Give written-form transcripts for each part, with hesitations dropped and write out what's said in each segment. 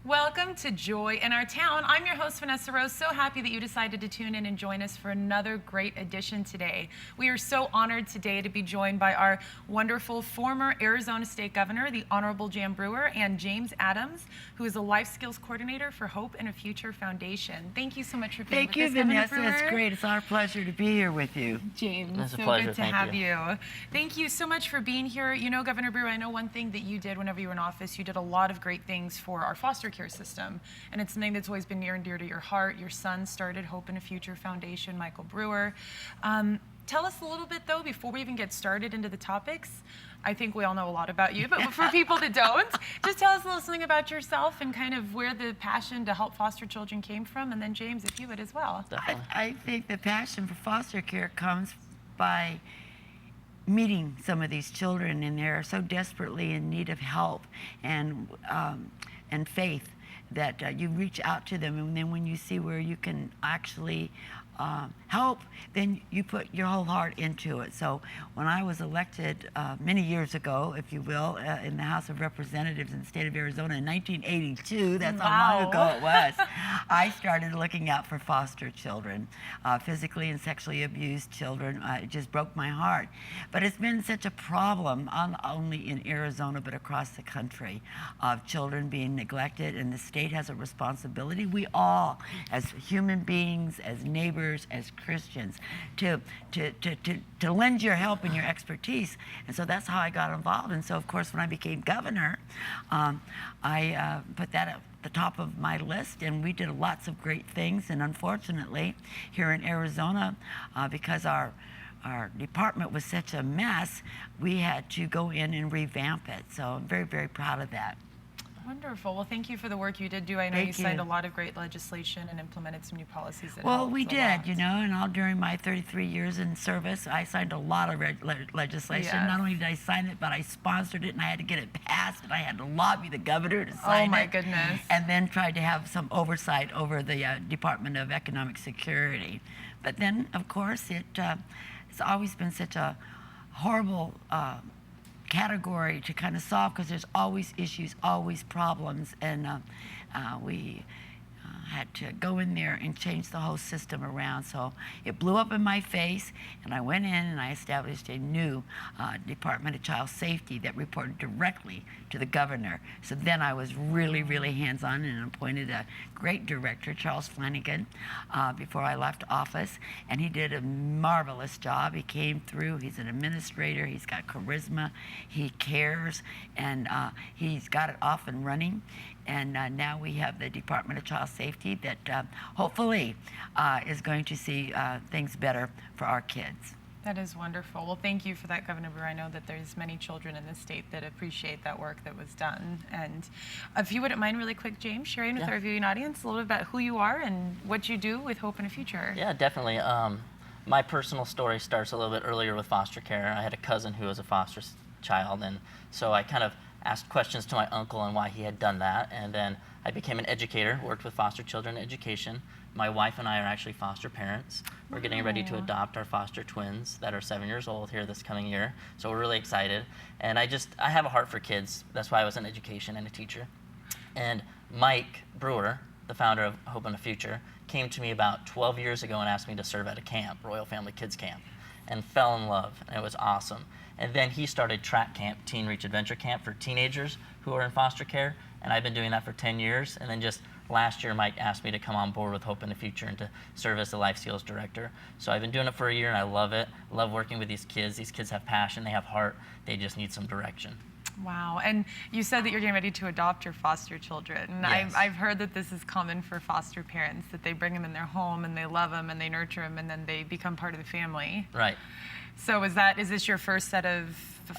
Welcome to Joy in Our Town. I'm your host, Vanessa Rose. So happy that you decided to tune in and join us for another great edition today. We are so honored today to be joined by our wonderful former Arizona State Governor, the Honorable Jan Brewer, and James Adams, who is a Life Skills Coordinator for Hope and a Future Foundation. Thank you so much for being with us, Vanessa. Governor Brewer. It's great. It's our pleasure to be here with you. James, It's a so pleasure. good to have you. Thank you so much for being here. You know, Governor Brewer, I know one thing that you did whenever you were in office, you did a lot of great things for our foster care system, and it's something that's always been near and dear to your heart. Your son started Hope and a Future Foundation, Michael Brewer. Tell us a little bit, though, before we even get started into the topics. I think we all know a lot about you, but for people that don't, just tell us a little something about yourself and kind of where the passion to help foster children came from, and then James, if you would as well. I think the passion for foster care comes by meeting some of these children, and they're so desperately in need of help and faith that you reach out to them, and then when you see where you can actually help, then you put your whole heart into it. So when I was elected many years ago, if you will, in the House of Representatives in the state of Arizona in 1982, that's how long ago it was, I started looking out for foster children, physically and sexually abused children. It just broke my heart. But it's been such a problem, not only in Arizona, but across the country, of children being neglected, and the state has a responsibility. We all, as human beings, as neighbors, as Christians, to lend your help and your expertise. And so that's how I got involved. And so, of course, when I became governor, I put that at the top of my list, and we did lots of great things. And unfortunately, here in Arizona, because our department was such a mess, we had to go in and revamp it. So I'm very, very proud of that. Wonderful. Well, thank you for the work you did do. I know you signed a lot of great legislation and implemented some new policies that helped. Well, we did, you know, and all during my 33 years in service, I signed a lot of legislation. Yes. Not only did I sign it, but I sponsored it, and I had to get it passed, and I had to lobby the governor to sign it. Oh, my goodness. And then tried to have some oversight over the Department of Economic Security. But then, of course, it's always been such a horrible category to kind of solve, because there's always issues, always problems, and we had to go in there and change the whole system around. So it blew up in my face, and I went in and I established a new Department of Child Safety that reported directly to the governor. So then I was really, really hands-on and appointed a great director, Charles Flanagan, before I left office, and he did a marvelous job. He came through. He's an administrator. He's got charisma. He cares, and he's got it off and running. And now we have the Department of Child Safety that hopefully is going to see things better for our kids. That is wonderful. Well, thank you for that, Governor Brewer. I know that there's many children in the state that appreciate that work that was done. And if you wouldn't mind really quick, James, sharing with our viewing audience a little bit about who you are and what you do with Hope and a Future. Yeah, definitely. My personal story starts a little bit earlier with foster care. I had a cousin who was a foster child, and so I kind of asked questions to my uncle on why he had done that, and then I became an educator, worked with foster children education. My wife and I are actually foster parents. We're getting ready to adopt our foster twins that are 7 years old here this coming year, so we're really excited. And I have a heart for kids. That's why I was in education and a teacher. And Mike Brewer, the founder of Hope and a Future, came to me about 12 years ago and asked me to serve at a camp, Royal Family Kids Camp, and fell in love, and it was awesome. And then he started Track Camp, Teen Reach Adventure Camp, for teenagers who are in foster care, and I've been doing that for 10 years. And then just last year, Mike asked me to come on board with Hope in the Future and to serve as the Life Skills Director. So I've been doing it for a year, and I love it. I love working with these kids. These kids have passion, they have heart, they just need some direction. Wow. And you said that you're getting ready to adopt your foster children. Yes. I've heard that this is common for foster parents, that they bring them in their home and they love them and they nurture them, and then they become part of the family. Right. So is this your first set of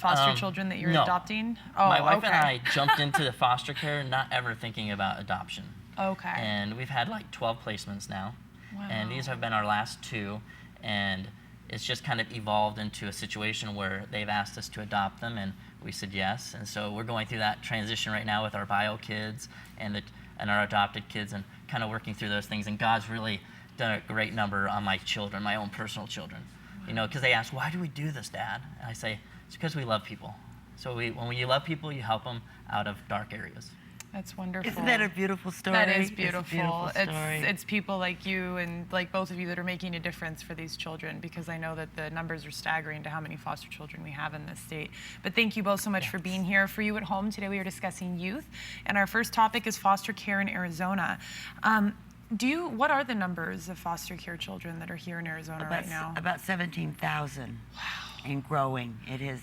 foster children that you're adopting? Oh, my wife and I jumped into the foster care not ever thinking about adoption. Okay. And we've had like 12 placements now. Wow. And these have been our last 2. And it's just kind of evolved into a situation where they've asked us to adopt them, and we said yes. And so we're going through that transition right now with our bio kids and our adopted kids, and kind of working through those things. And God's really done a great number on my children, my own personal children. You know, because they ask, why do we do this, Dad? And I say, it's because we love people. So when you love people, you help them out of dark areas. That's wonderful. Isn't that a beautiful story? That is It's a beautiful. beautiful It's, story. it's people like you and like both of you that are making a difference for these children, because I know that the numbers are staggering to how many foster children we have in this state. But thank you both so much for being here. For you at home, today we are discussing youth, and our first topic is foster care in Arizona. What are the numbers of foster care children that are here in Arizona right now? About 17,000. Wow. And growing. It has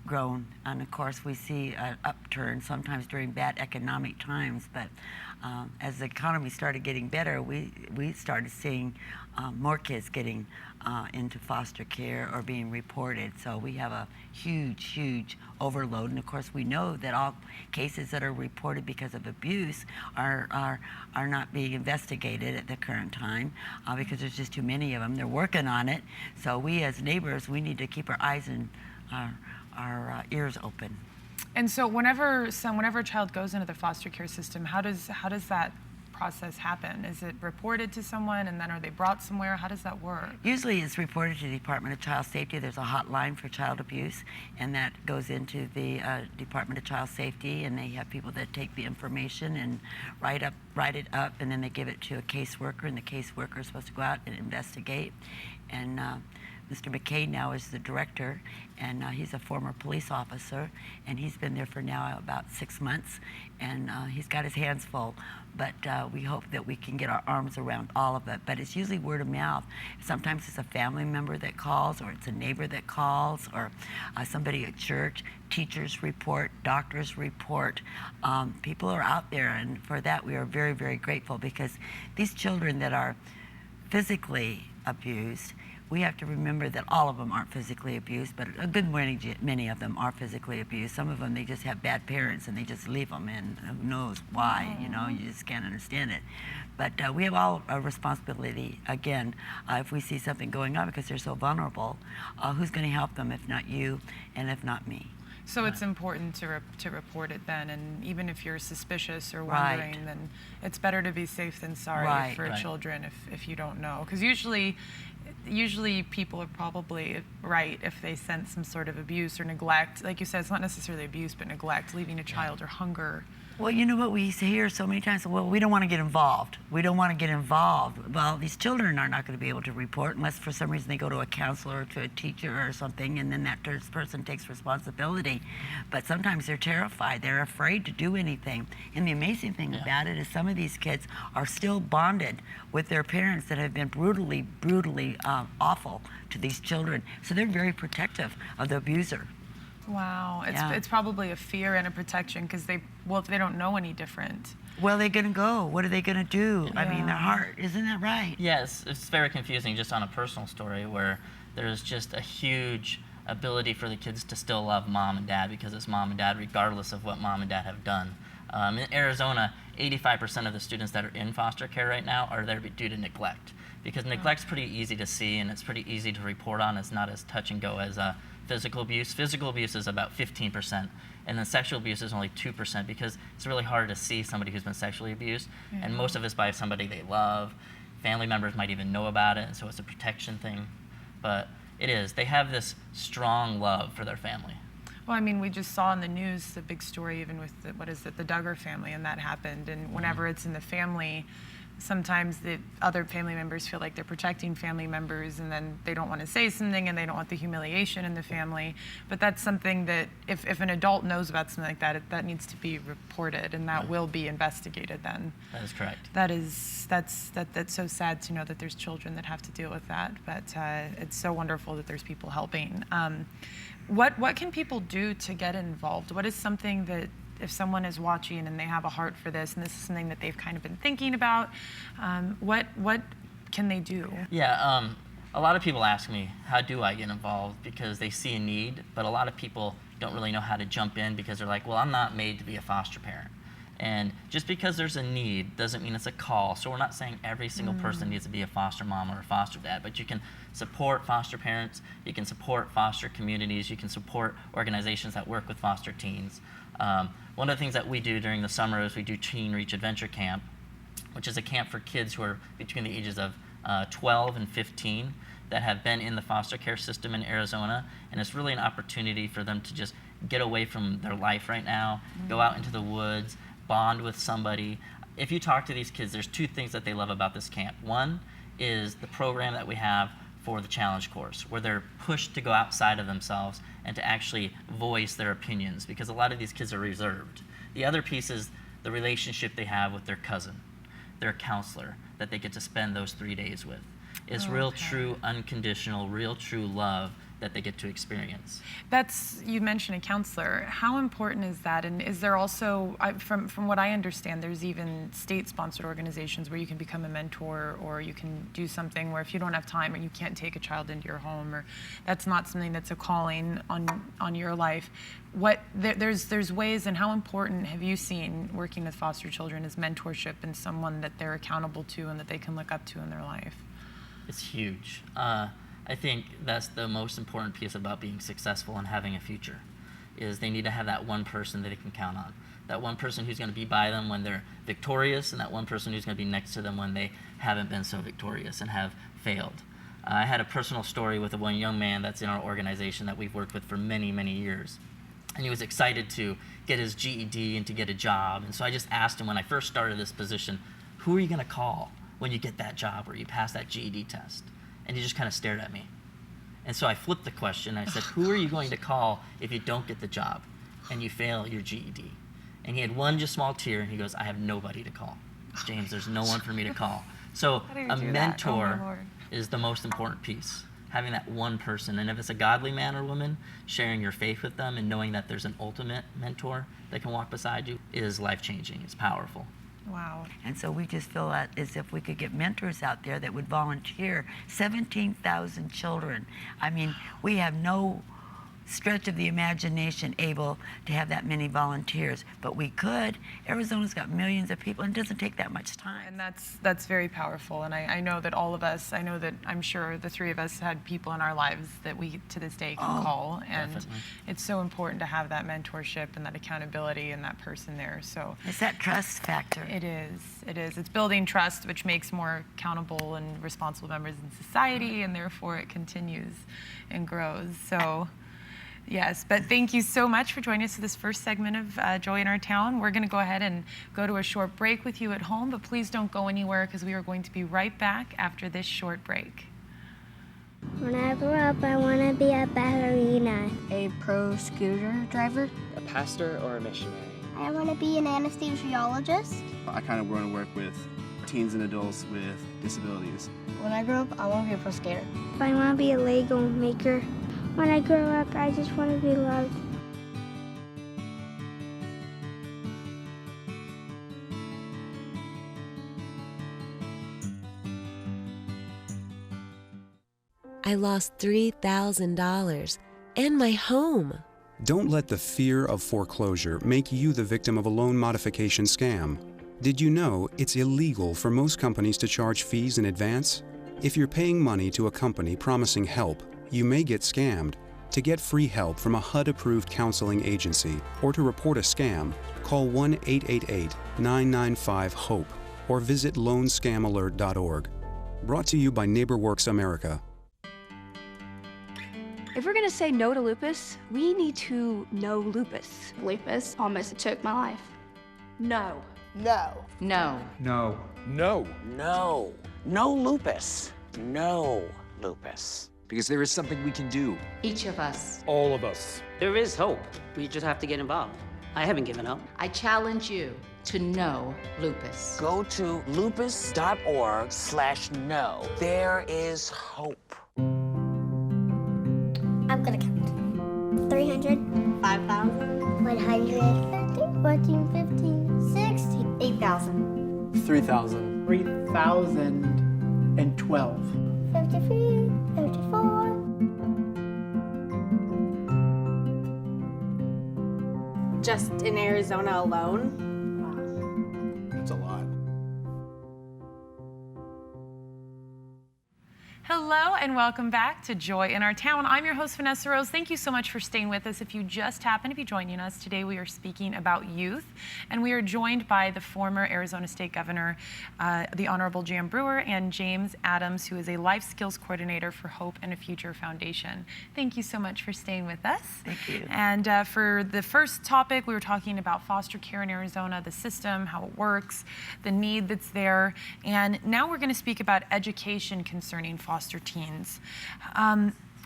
grown, and of course we see an upturn sometimes during bad economic times, but as the economy started getting better, we started seeing more kids getting into foster care or being reported. So we have a huge overload, and of course we know that all cases that are reported because of abuse are not being investigated at the current time because there's just too many of them. They're working on it. So we as neighbors, we need to keep our eyes and our ears open. And so whenever a child goes into the foster care system, how does that process happen? Is it reported to someone, and then are they brought somewhere? How does that work? Usually it's reported to the Department of Child Safety. There's a hotline for child abuse, and that goes into the Department of Child Safety, and they have people that take the information and write it up, and then they give it to a caseworker, and the caseworker is supposed to go out and investigate. And Mr. McKay now is the director, and he's a former police officer, and he's been there for now about 6 months, and he's got his hands full. But we hope that we can get our arms around all of it. But it's usually word of mouth. Sometimes it's a family member that calls, or it's a neighbor that calls, or somebody at church. Teachers report, doctors report. People are out there, and for that we are very, very grateful, because these children that are physically abused, we have to remember that all of them aren't physically abused, but a good many of them are physically abused. Some of them, they just have bad parents and they just leave them, and who knows why, you know, you just can't understand it. But we have all a responsibility, again, if we see something going on, because they're so vulnerable, who's going to help them if not you and if not me? So it's important to report it then, and even if you're suspicious or wondering, then it's better to be safe than sorry for children if you don't know. Because usually people are probably right if they sense some sort of abuse or neglect. Like you said, it's not necessarily abuse, but neglect, leaving a child or hunger. Well, you know what we hear so many times? Well, we don't want to get involved. We don't want to get involved. Well, these children are not going to be able to report unless for some reason they go to a counselor or to a teacher or something, and then that person takes responsibility. But sometimes they're terrified. They're afraid to do anything. And the amazing thing about it is some of these kids are still bonded with their parents that have been brutally awful to these children. So they're very protective of the abuser. Wow, it's probably a fear and a protection, because if they don't know any different. Where are they going to go? What are they going to do? I mean, their heart, isn't that right? Yes, it's very confusing, just on a personal story, where there's just a huge ability for the kids to still love mom and dad, because it's mom and dad regardless of what mom and dad have done. In Arizona, 85% of the students that are in foster care right now are there due to neglect, because neglect's pretty easy to see and it's pretty easy to report on. It's not as touch and go as physical abuse. Physical abuse is about 15%, and then sexual abuse is only 2%, because it's really hard to see somebody who's been sexually abused, and most of it's by somebody they love. Family members might even know about it, and so it's a protection thing. But they have this strong love for their family. Well, I mean, we just saw in the news the big story, even with the Duggar family, and that happened. And whenever it's in the family, sometimes the other family members feel like they're protecting family members, and then they don't want to say something, and they don't want the humiliation in the family. But that's something that if an adult knows about something like that, that needs to be reported, and that will be investigated then. That is correct. That's so sad to know that there's children that have to deal with that, but it's so wonderful that there's people helping. What can people do to get involved? What is something that, if someone is watching and they have a heart for this, and this is something that they've kind of been thinking about, what can they do? Yeah, a lot of people ask me, how do I get involved? Because they see a need, but a lot of people don't really know how to jump in, because they're like, well, I'm not made to be a foster parent. And just because there's a need doesn't mean it's a call. So we're not saying every single person needs to be a foster mom or a foster dad, but you can support foster parents, you can support foster communities, you can support organizations that work with foster teens. One of the things that we do during the summer is we do Teen Reach Adventure Camp, which is a camp for kids who are between the ages of 12 and 15 that have been in the foster care system in Arizona, and it's really an opportunity for them to just get away from their life right now, go out into the woods, bond with somebody. If you talk to these kids, there's two things that they love about this camp. One is the program that we have for the challenge course, where they're pushed to go outside of themselves and to actually voice their opinions, because a lot of these kids are reserved. The other piece is the relationship they have with their cousin, their counselor, that they get to spend those 3 days with. It's real, true, unconditional, real, true love that they get to experience. You mentioned a counselor. How important is that? And is there also, from what I understand, there's even state-sponsored organizations where you can become a mentor, or you can do something where if you don't have time and you can't take a child into your home, or that's not something that's a calling on your life. There's ways, and how important have you seen working with foster children as mentorship and someone that they're accountable to and that they can look up to in their life? It's huge. I think that's the most important piece about being successful and having a future, is they need to have that one person that they can count on. That one person who's going to be by them when they're victorious, and that one person who's going to be next to them when they haven't been so victorious and have failed. I had a personal story with one young man that's in our organization that we've worked with for many, many years. And he was excited to get his GED and to get a job. And so I just asked him when I first started this position, who are you going to call when you get that job or you pass that GED test? And he just kind of stared at me. And so I flipped the question. I said, who are you going to call if you don't get the job and you fail your GED? And he had one just small tear, and he goes, I have nobody to call. James, there's no one for me to call. So a mentor is the most important piece, having that one person. And if it's a godly man or woman, sharing your faith with them and knowing that there's an ultimate mentor that can walk beside you is life-changing. It's powerful. Wow. And so we just feel that as if we could get mentors out there that would volunteer. 17,000 children. I mean, we have no stretch of the imagination able to have that many volunteers, but we could. Arizona's got millions of people, and it doesn't take that much time. And that's very powerful. And I know that all of us, I'm sure the three of us had people in our lives that we to this day can call. And definitely. It's so important to have that mentorship and that accountability and that person there. So It's that trust factor. it is. It's building trust, which makes more accountable and responsible members in society, and therefore it continues and grows. So yes, but thank you so much for joining us for this first segment of Joy in Our Town. We're going to go ahead and go to a short break with you at home, but please don't go anywhere, because we are going to be right back after this short break. When I grow up, I want to be a ballerina. A pro scooter driver. A pastor or a missionary? I want to be an anesthesiologist. I kind of want to work with teens and adults with disabilities. When I grow up, I want to be a pro skater. I want to be a Lego maker. When I grow up, I just want to be loved. I lost $3,000 and my home. Don't let the fear of foreclosure make you the victim of a loan modification scam. Did you know it's illegal for most companies to charge fees in advance? If you're paying money to a company promising help, you may get scammed. To get free help from a HUD-approved counseling agency or to report a scam, call 1-888-995-HOPE or visit loanscamalert.org. Brought to you by NeighborWorks America. If we're going to say no to lupus, we need to know lupus. Lupus almost took my life. No. No. No. No. No. No. No lupus. No lupus. Because there is something we can do. Each of us. All of us. There is hope. We just have to get involved. I haven't given up. I challenge you to know lupus. Go to lupus.org/no. There is hope. I'm going to count. 300, 5,000, 150, 14, 15, 16, 8,000, 3,000. 3,012. 53, 54. Just in Arizona alone? It's a lot. Hello and welcome back to Joy in Our Town. I'm your host, Vanessa Rose. Thank you so much for staying with us. If you just happen to be joining us, today we are speaking about youth, and we are joined by the former Arizona State Governor, the Honorable Jan Brewer, and James Adams, who is a Life Skills Coordinator for Hope and a Future Foundation. Thank you so much for staying with us. Thank you. And for the first topic, we were talking about foster care in Arizona, the system, how it works, the need that's there, and now we're going to speak about education concerning foster teens.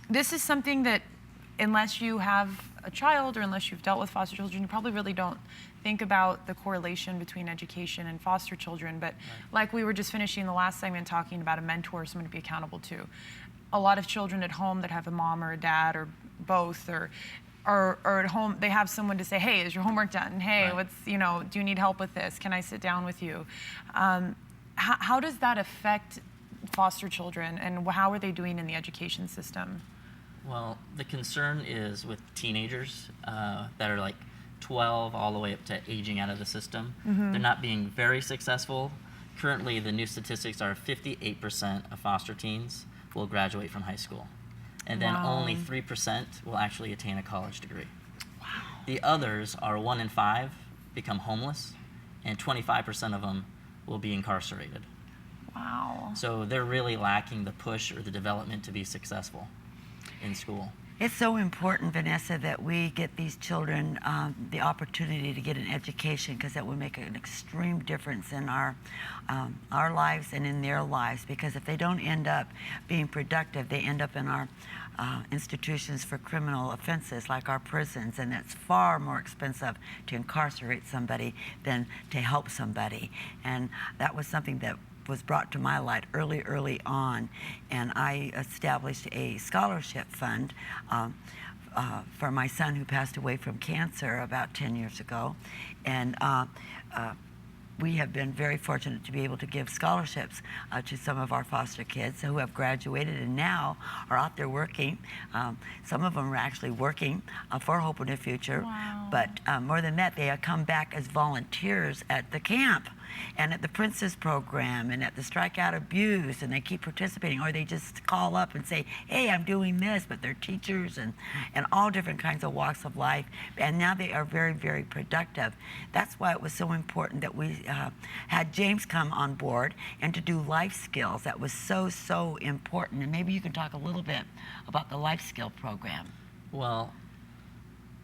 This is something that, unless you have a child or unless you've dealt with foster children, you probably really don't think about the correlation between education and foster children. But like we were just finishing the last segment talking about a mentor, someone to be accountable to. A lot of children at home that have a mom or a dad or both, or at home, they have someone to say, hey, is your homework done? Hey, what's, do you need help with this? Can I sit down with you? How does that affect foster children, and how are they doing in the education system? Well, the concern is with teenagers that are like 12 all the way up to aging out of the system. They're not being very successful. Currently, the new statistics are 58% of foster teens will graduate from high school, and then only 3% will actually attain a college degree. Wow. The others are 1 in 5 become homeless, and 25% of them will be incarcerated. Wow. So they're really lacking the push or the development to be successful in school. It's so important, Vanessa, that we get these children the opportunity to get an education, because that will make an extreme difference in our lives and in their lives. Because if they don't end up being productive, they end up in our institutions for criminal offenses like our prisons, and it's far more expensive to incarcerate somebody than to help somebody. And that was something that was brought to my light early on, and I established a scholarship fund for my son who passed away from cancer about 10 years ago, and we have been very fortunate to be able to give scholarships to some of our foster kids who have graduated and now are out there working. Some of them are actually working for Hope in the Future, but more than that, they have come back as volunteers at the camp and at the Princess program and at the Strike Out Abuse, and they keep participating, or they just call up and say, hey, I'm doing this, but they're teachers and all different kinds of walks of life, and now they are very, very productive. That's why it was so important that we had James come on board and to do life skills. That was so important, and maybe you can talk a little bit about the life skill program. Well,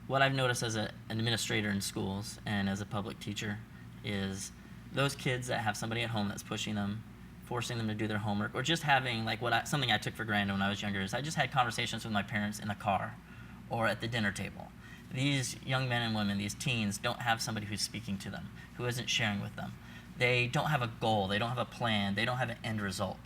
what I've noticed as an administrator in schools and as a public teacher is those kids that have somebody at home that's pushing them, forcing them to do their homework, or just having, like something I took for granted when I was younger is I just had conversations with my parents in the car or at the dinner table. These young men and women, these teens, don't have somebody who's speaking to them, who isn't sharing with them. They don't have a goal, they don't have a plan, they don't have an end result.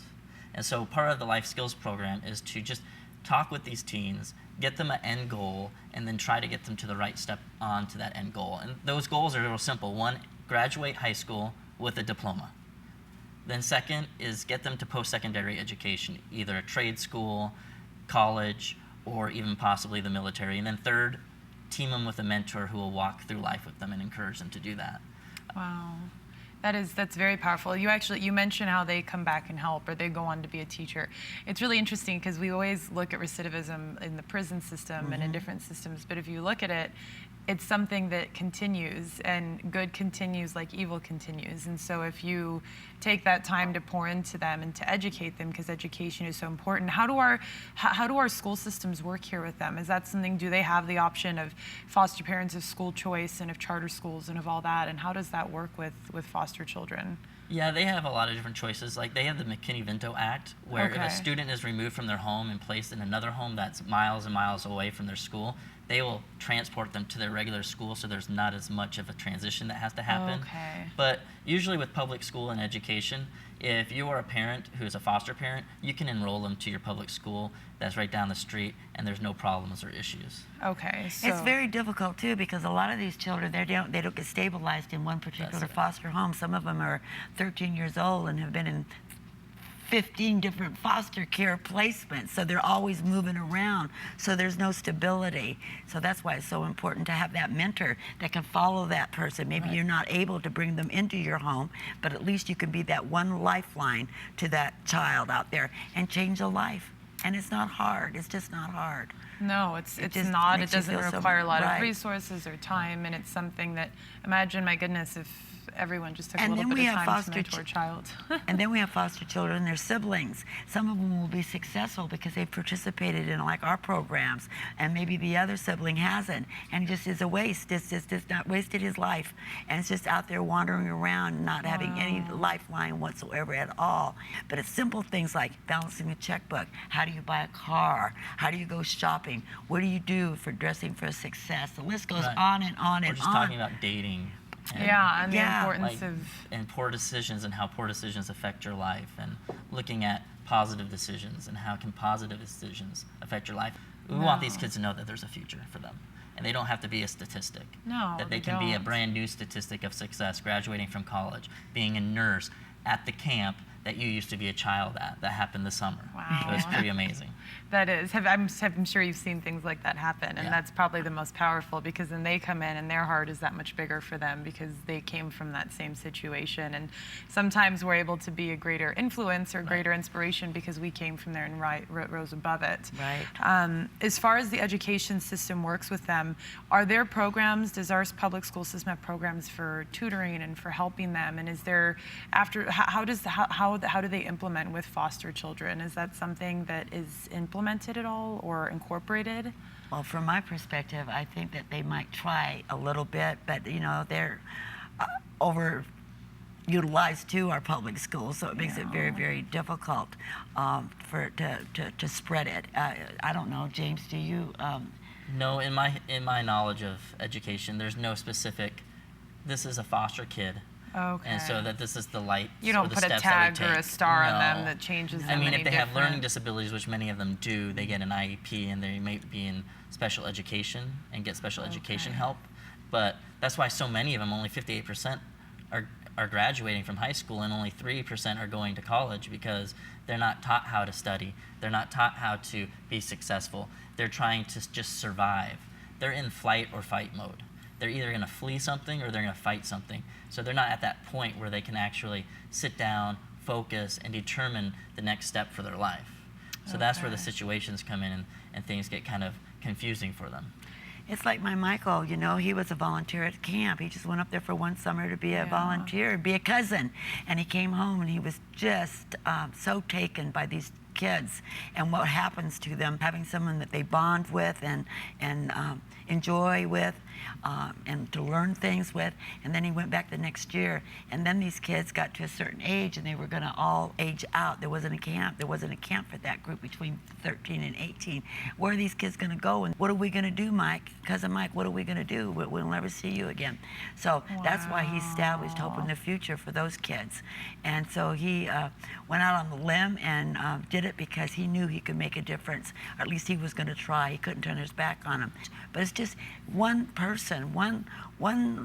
And so part of the life skills program is to just talk with these teens, get them an end goal, and then try to get them to the right step on to that end goal. And those goals are real simple. One, graduate high school with a diploma. Then second is get them to post-secondary education, either a trade school, college, or even possibly the military. And then third, team them with a mentor who will walk through life with them and encourage them to do that. Wow. That's very powerful. You mentioned how they come back and help, or they go on to be a teacher. It's really interesting because we always look at recidivism in the prison system and in different systems, but if you look at it, it's something that continues, and good continues like evil continues. And so if you take that time to pour into them and to educate them, because education is so important, how do our school systems work here with them? Is that something, do they have the option of foster parents, of school choice, and of charter schools, and of all that? And how does that work with foster children? Yeah, they have a lot of different choices. Like, they have the McKinney-Vento Act, where if a student is removed from their home and placed in another home that's miles and miles away from their school, they will transport them to their regular school, so there's not as much of a transition that has to happen. Okay. But usually with public school and education, if you are a parent who's a foster parent, you can enroll them to your public school that's right down the street, and there's no problems or issues. Okay, so it's very difficult too, because a lot of these children, they don't get stabilized in one particular foster home. Some of them are 13 years old and have been in 15 different foster care placements, so they're always moving around, so there's no stability. So that's why it's so important to have that mentor that can follow that person. Maybe you're not able to bring them into your home, but at least you can be that one lifeline to that child out there and change a life. And it's not hard. It's just not hard. No, it's just not. It makes you doesn't feel so- require a lot right. of resources or time, and it's something that, imagine, my goodness, if everyone just took a And little then bit we of have time to foster mentor a child. And then we have foster children, their siblings. Some of them will be successful because they've participated in like our programs, and maybe the other sibling hasn't, and it just is a waste. It's just not wasted his life, and it's just out there wandering around, not having any lifeline whatsoever at all. But it's simple things like balancing a checkbook. How do you buy a car? How do you go shopping? What do you do for dressing for success? The list goes on and on We're and just on. talking about dating. And the importance of... And poor decisions and how poor decisions affect your life, and looking at positive decisions and how can positive decisions affect your life. We want these kids to know that there's a future for them, and they don't have to be a statistic. No, that they can be a brand new statistic of success, graduating from college, being a nurse at the camp that you used to be a child at. That happened this summer. Wow. It was pretty amazing. That is. I'm sure you've seen things like that happen, and that's probably the most powerful, because then they come in and their heart is that much bigger for them because they came from that same situation. And sometimes we're able to be a greater influence or greater inspiration because we came from there and rose above it. Right. As far as the education system works with them, are there programs, does our public school system have programs for tutoring and for helping them? And is there, how do they implement with foster children? Is that something that is implemented at all or incorporated? Well, from my perspective, I think that they might try a little bit, but you know, they're overutilized too, our public schools, so it makes it very, very difficult to spread it. I don't know, James, do you? No, in my knowledge of education, there's no specific, this is a foster kid. Okay. And so that this is the light. You don't or the put a steps that we tag or a take. star on No. them that changes them. I mean, any if they have different. learning disabilities, which many of them do, they get an IEP and they may be in special education and get special education help. But that's why so many of them, only 58%, are graduating from high school, and only 3% are going to college because they're not taught how to study. They're not taught how to be successful. They're trying to just survive. They're in flight or fight mode. They're either going to flee something or they're going to fight something. So they're not at that point where they can actually sit down, focus, and determine the next step for their life. So that's where the situations come in, and things get kind of confusing for them. It's like my Michael, you know, he was a volunteer at camp. He just went up there for one summer to be a volunteer, be a cousin. And he came home and he was just so taken by these kids and what happens to them, having someone that they bond with and enjoy with, and to learn things with. And then he went back the next year, and then these kids got to a certain age and they were going to all age out. There wasn't a camp for that group between 13 and 18. Where are these kids going to go, and what are we going to do, Mike? Cousin Mike, what are we going to do? We'll never see you again. So that's why he established Hope in the Future for those kids. And so he went out on the limb and did it because he knew he could make a difference, or at least he was going to try. He couldn't turn his back on him. But it's just one person, one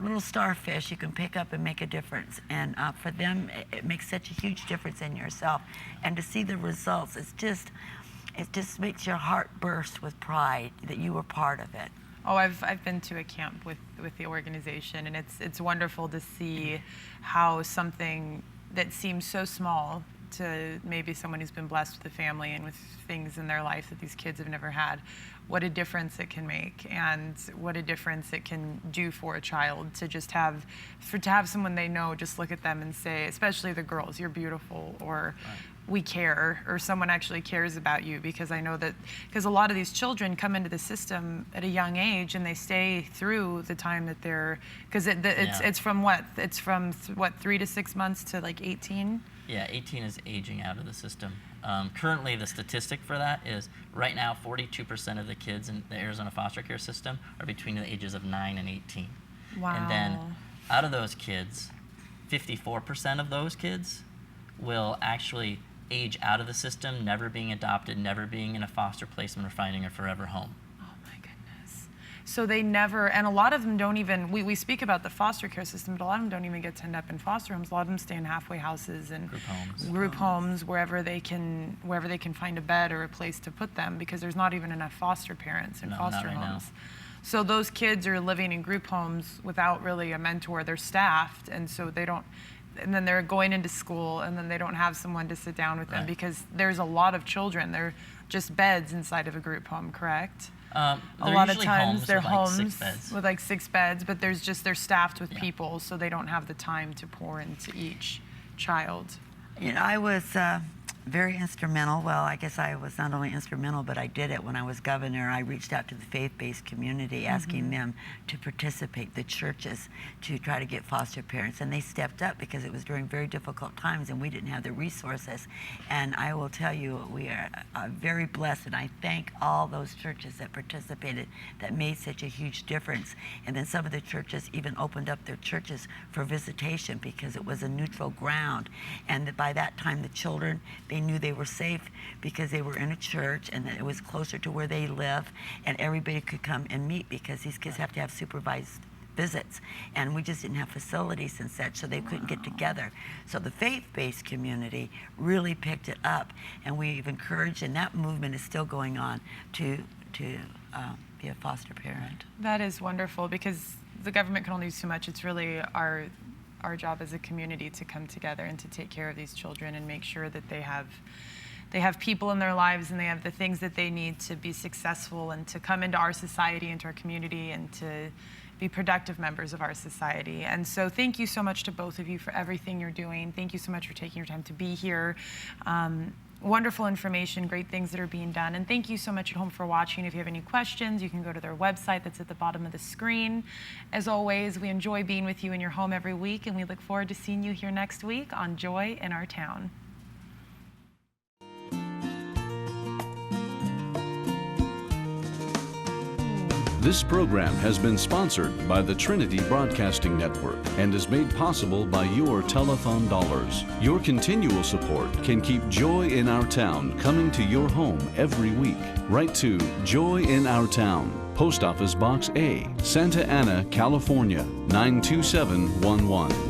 little starfish you can pick up and make a difference. And for them, it makes such a huge difference in yourself. And to see the results, it just makes your heart burst with pride that you were part of it. Oh, I've been to a camp with the organization, and it's wonderful to see how something that seems so small to maybe someone who's been blessed with a family and with things in their life that these kids have never had, what a difference it can make, and what a difference it can do for a child to just have someone they know just look at them and say, especially the girls, you're beautiful, or we care, or someone actually cares about you. Because I know that, because a lot of these children come into the system at a young age and they stay through the time that they're, because it's from what 3 to 6 months to like 18. Yeah, 18 is aging out of the system. Currently, the statistic for that is right now 42% of the kids in the Arizona foster care system are between the ages of 9 and 18. Wow. And then out of those kids, 54% of those kids will actually age out of the system, never being adopted, never being in a foster placement, or finding a forever home. Oh my goodness. So they never, and a lot of them don't even, we speak about the foster care system, but a lot of them don't even get to end up in foster homes. A lot of them stay in halfway houses and group homes wherever they can find a bed or a place to put them, because there's not even enough foster parents in foster homes. So those kids are living in group homes without really a mentor. They're staffed, and so they don't, and then they're going into school, and then they don't have someone to sit down with them, because there's a lot of children. They're just beds inside of a group home, correct? A lot of times they're homes with like 6 beds, but they're staffed with people, so they don't have the time to pour into each child. You know, I was very instrumental. Well, I guess I was not only instrumental, but I did it when I was governor. I reached out to the faith-based community, asking them to participate, the churches, to try to get foster parents. And they stepped up because it was during very difficult times and we didn't have the resources. And I will tell you, we are very blessed, and I thank all those churches that participated that made such a huge difference. And then some of the churches even opened up their churches for visitation because it was a neutral ground. And by that time, the children, they knew they were safe because they were in a church and that it was closer to where they live, and everybody could come and meet because these kids have to have supervised visits, and we just didn't have facilities and such, so they couldn't get together. So the faith-based community really picked it up, and we've encouraged, and that movement is still going on, to be a foster parent. That is wonderful, because the government can only do so much. It's really our job as a community to come together and to take care of these children and make sure that they have people in their lives and they have the things that they need to be successful and to come into our society, into our community, and to be productive members of our society. And so thank you so much to both of you for everything you're doing. Thank you so much for taking your time to be here. Wonderful information, great things that are being done. And thank you so much at home for watching. If you have any questions, you can go to their website that's at the bottom of the screen. As always, we enjoy being with you in your home every week, and we look forward to seeing you here next week on Joy in Our Town. This program has been sponsored by the Trinity Broadcasting Network and is made possible by your telethon dollars. Your continual support can keep Joy in Our Town coming to your home every week. Write to Joy in Our Town, Post Office Box A, Santa Ana, California, 92711.